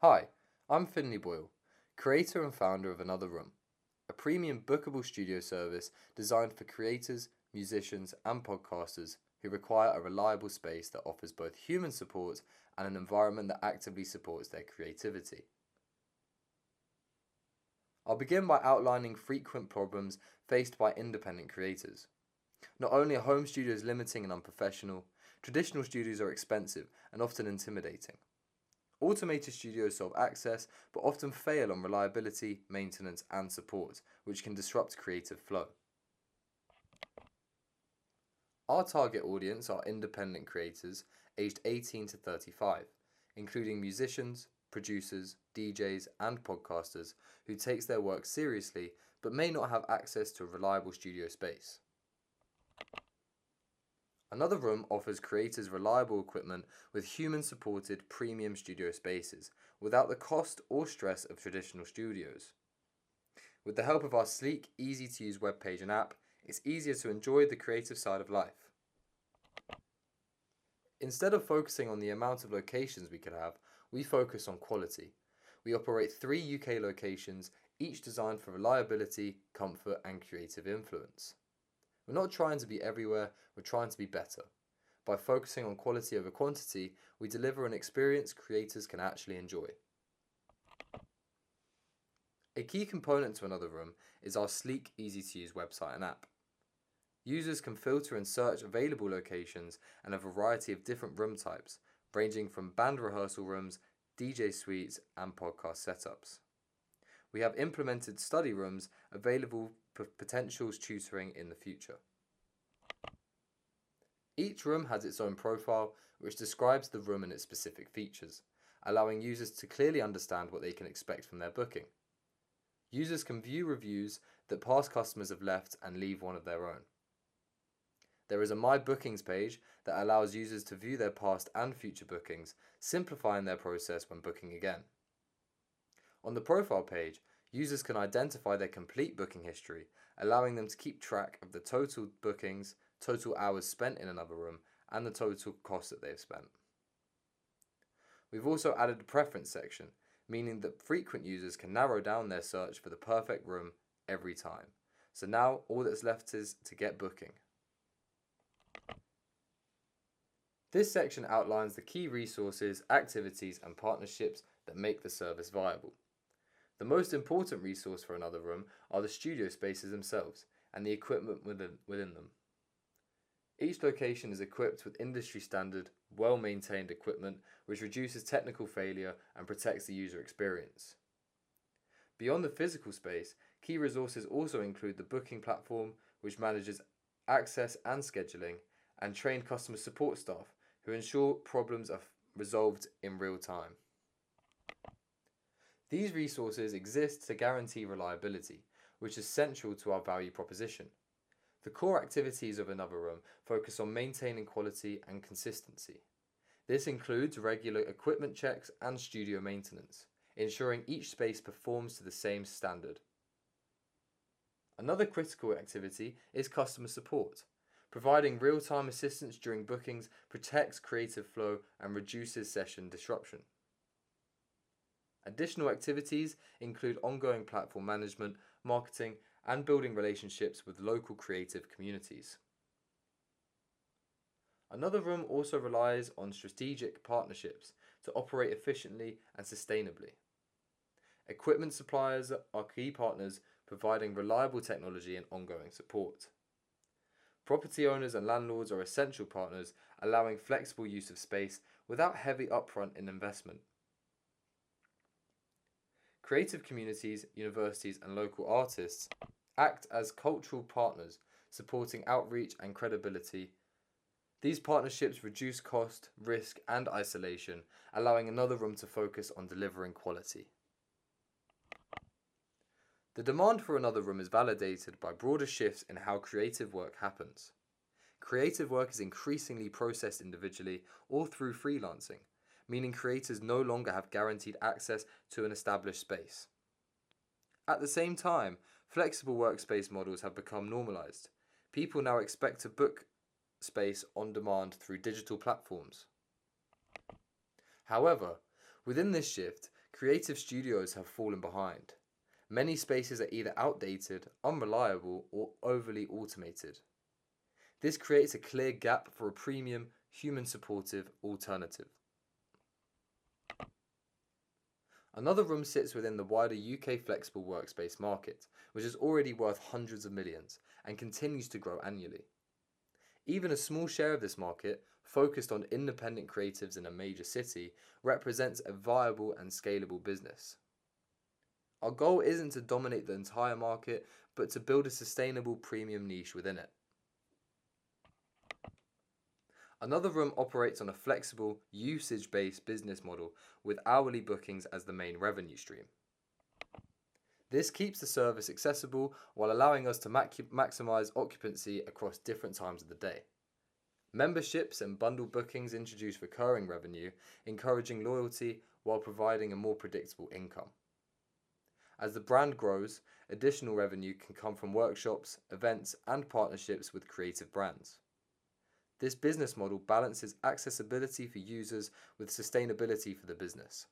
Hi, I'm Finlay, creator and founder of Another Room, a premium bookable studio service designed for creators, musicians, and podcasters who require a reliable space that offers both human support and an environment that actively supports their creativity. I'll begin by outlining frequent problems faced by independent creators. Not only are home studios limiting and unprofessional, traditional studios are expensive and often intimidating. Automated studios solve access, but often fail on reliability, maintenance, and support, which can disrupt creative flow. Our target audience are independent creators aged 18 to 35, including musicians, producers, DJs, and podcasters who takes their work seriously but may not have access to a reliable studio space. Another Room offers creators reliable equipment with human-supported premium studio spaces without the cost or stress of traditional studios. With the help of our sleek, easy-to-use webpage and app, it's easier to enjoy the creative side of life. Instead of focusing on the amount of locations we could have, we focus on quality. We operate 3 UK locations, each designed for reliability, comfort, and creative influence. We're not trying to be everywhere, we're trying to be better. By focusing on quality over quantity, we deliver an experience creators can actually enjoy. A key component to Another Room is our sleek, easy-to-use website and app. Users can filter and search available locations and a variety of different room types, ranging from band rehearsal rooms, DJ suites, and podcast setups. We have implemented study rooms available for potential tutoring in the future. Each room has its own profile, which describes the room and its specific features, allowing users to clearly understand what they can expect from their booking. Users can view reviews that past customers have left and leave one of their own. There is a My Bookings page that allows users to view their past and future bookings, simplifying their process when booking again. On the profile page, users can identify their complete booking history, allowing them to keep track of the total bookings, total hours spent in Another Room, and the total cost that they've spent. We've also added a preference section, meaning that frequent users can narrow down their search for the perfect room every time. So now all that's left is to get booking. This section outlines the key resources, activities, and partnerships that make the service viable. The most important resource for Another Room are the studio spaces themselves and the equipment within them. Each location is equipped with industry-standard, well-maintained equipment which reduces technical failure and protects the user experience. Beyond the physical space, key resources also include the booking platform, which manages access and scheduling, and trained customer support staff who ensure problems are resolved in real time. These resources exist to guarantee reliability, which is central to our value proposition. The core activities of Another Room focus on maintaining quality and consistency. This includes regular equipment checks and studio maintenance, ensuring each space performs to the same standard. Another critical activity is customer support. Providing real-time assistance during bookings protects creative flow and reduces session disruption. Additional activities include ongoing platform management, marketing, and building relationships with local creative communities. Another Room also relies on strategic partnerships to operate efficiently and sustainably. Equipment suppliers are key partners, providing reliable technology and ongoing support. Property owners and landlords are essential partners, allowing flexible use of space without heavy upfront investment. Creative communities, universities, and local artists act as cultural partners, supporting outreach and credibility. These partnerships reduce cost, risk, and isolation, allowing Another Room to focus on delivering quality. The demand for Another Room is validated by broader shifts in how creative work happens. Creative work is increasingly processed individually or through freelancing, meaning creators no longer have guaranteed access to an established space. At the same time, flexible workspace models have become normalized. People now expect to book space on demand through digital platforms. However, within this shift, creative studios have fallen behind. Many spaces are either outdated, unreliable, or overly automated. This creates a clear gap for a premium, human-supportive alternative. Another room sits within the wider UK flexible workspace market, which is already worth hundreds of millions and continues to grow annually. Even a small share of this market, focused on independent creatives in a major city, represents a viable and scalable business. Our goal isn't to dominate the entire market, but to build a sustainable premium niche within it. Another room operates on a flexible, usage-based business model with hourly bookings as the main revenue stream. This keeps the service accessible while allowing us to maximize occupancy across different times of the day. Memberships and bundled bookings introduce recurring revenue, encouraging loyalty while providing a more predictable income. As the brand grows, additional revenue can come from workshops, events, and partnerships with creative brands. This business model balances accessibility for users with sustainability for the business.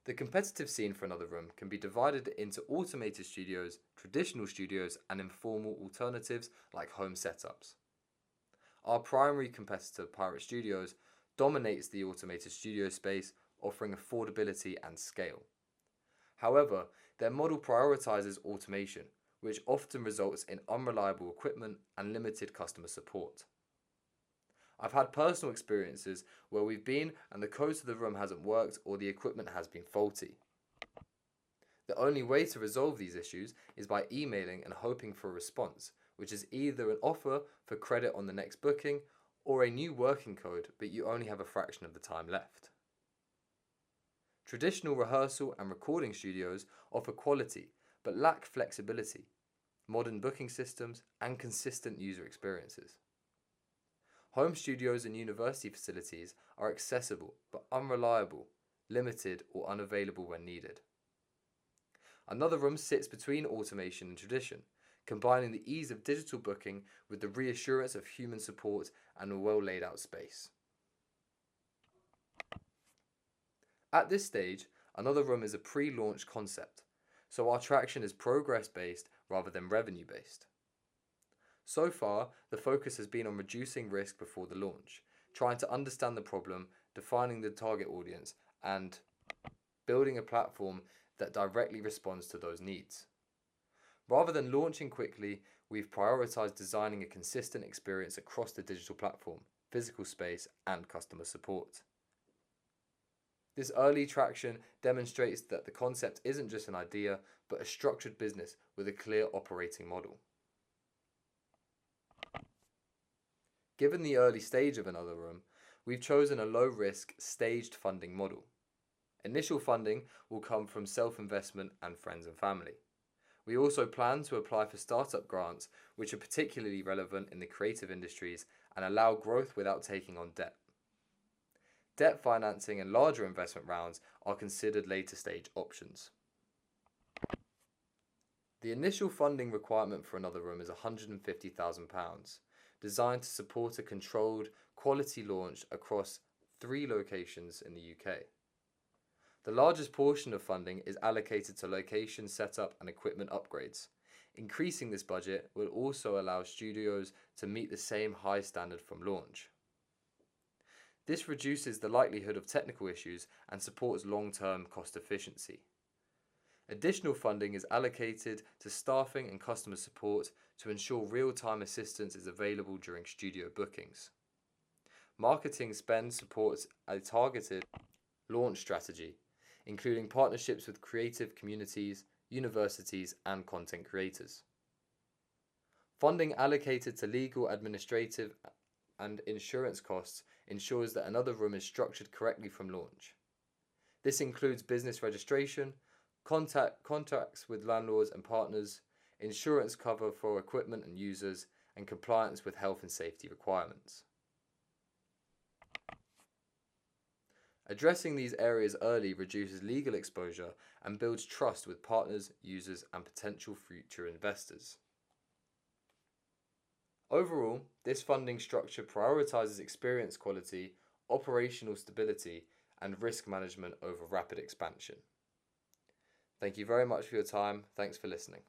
The competitive scene for Another Room can be divided into automated studios, traditional studios, and informal alternatives like home setups. Our primary competitor, Pirate Studios, dominates the automated studio space, offering affordability and scale. However, their model prioritizes automation, which often results in unreliable equipment and limited customer support. I've had personal experiences where we've been and the code to the room hasn't worked or the equipment has been faulty. The only way to resolve these issues is by emailing and hoping for a response, which is either an offer for credit on the next booking or a new working code, but you only have a fraction of the time left. Traditional rehearsal and recording studios offer quality but lack flexibility, modern booking systems, and consistent user experiences. Home studios and university facilities are accessible but unreliable, limited, or unavailable when needed. Another Room sits between automation and tradition, combining the ease of digital booking with the reassurance of human support and a well laid out space. At this stage, Another Room is a pre-launch concept, so our traction is progress-based rather than revenue-based. So far, the focus has been on reducing risk before the launch, trying to understand the problem, defining the target audience, and building a platform that directly responds to those needs. Rather than launching quickly, we've prioritized designing a consistent experience across the digital platform, physical space, and customer support. This early traction demonstrates that the concept isn't just an idea, but a structured business with a clear operating model. Given the early stage of Another Room, we've chosen a low-risk, staged funding model. Initial funding will come from self-investment and friends and family. We also plan to apply for startup grants, which are particularly relevant in the creative industries and allow growth without taking on debt. Debt financing and larger investment rounds are considered later stage options. The initial funding requirement for Another Room is £150,000, designed to support a controlled, quality launch across 3 locations in the UK. The largest portion of funding is allocated to location setup and equipment upgrades. Increasing this budget will also allow studios to meet the same high standard from launch. This reduces the likelihood of technical issues and supports long-term cost efficiency. Additional funding is allocated to staffing and customer support to ensure real-time assistance is available during studio bookings. Marketing spend supports a targeted launch strategy, including partnerships with creative communities, universities, and content creators. Funding allocated to legal, administrative, and insurance costs ensures that Another Room is structured correctly from launch. This includes business registration, contracts with landlords and partners, insurance cover for equipment and users, and compliance with health and safety requirements. Addressing these areas early reduces legal exposure and builds trust with partners, users, and potential future investors. Overall, this funding structure prioritizes experience quality, operational stability, and risk management over rapid expansion. Thank you very much for your time. Thanks for listening.